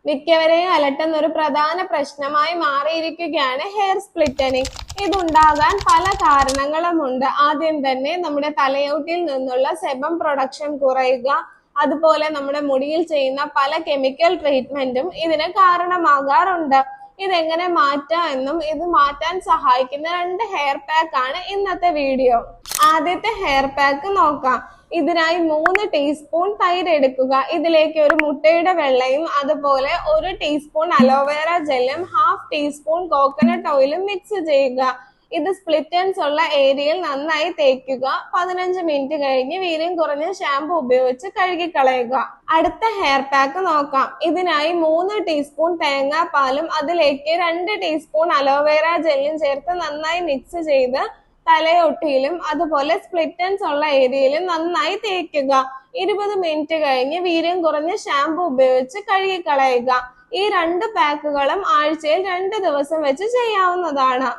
മിക്കവരെയും അലട്ടുന്ന ഒരു പ്രധാന പ്രശ്നമായി മാറിയിരിക്കുകയാണ് ഹെയർ സ്പ്ലിറ്റനിങ്. ഇതുണ്ടാകാൻ പല കാരണങ്ങളുമുണ്ട്. ആദ്യം തന്നെ നമ്മുടെ തലയോട്ടിൽ നിന്നുള്ള സെബം പ്രൊഡക്ഷൻ കുറയുക, അതുപോലെ നമ്മുടെ മുടിയിൽ ചെയ്യുന്ന പല കെമിക്കൽ ട്രീറ്റ്മെന്റും ഇതിന് കാരണമാകാറുണ്ട്. ഇതെങ്ങനെ മാറ്റാം എന്നും ഇത് മാറ്റാൻ സഹായിക്കുന്ന 2 ഹെയർ പാക്ക് ആണ് ഇന്നത്തെ വീഡിയോ. ആദ്യത്തെ ഹെയർ പാക്ക് നോക്കാം. ഇതിനായി 3 ടീസ്പൂൺ തൈര് എടുക്കുക. ഇതിലേക്ക് ഒരു മുട്ടയുടെ വെള്ളയും അതുപോലെ 1 ടീസ്പൂൺ അലോവേറ ജെല്ലും 1/2 ടീസ്പൂൺ കോക്കനട്ട് ഓയിലും മിക്സ് ചെയ്യുക. ഇത് സ്പ്ലിറ്റൻസ് ഉള്ള ഏരിയയിൽ നന്നായി തേക്കുക. 15 മിനിറ്റ് കഴിഞ്ഞ് വീര്യം കുറഞ്ഞ ഷാമ്പു ഉപയോഗിച്ച് കഴുകിക്കളയുക. അടുത്ത ഹെയർ പാക്ക് നോക്കാം. ഇതിനായി 3 ടീസ്പൂൺ തേങ്ങാപ്പാലും അതിലേക്ക് 2 ടീസ്പൂൺ അലോവേറ ജെല്ലും ചേർത്ത് നന്നായി മിക്സ് ചെയ്ത് തലയൊട്ടിയിലും അതുപോലെ സ്പ്ലിറ്റൻസ് ഉള്ള ഏരിയയിലും നന്നായി തേക്കുക. 20 മിനിറ്റ് കഴിഞ്ഞ് വീര്യം കുറഞ്ഞ ഷാമ്പു ഉപയോഗിച്ച് കഴുകിക്കളയുക. ഈ 2 പാക്കുകളും ആഴ്ചയിൽ 2 ദിവസം വെച്ച് ചെയ്യാവുന്നതാണ്.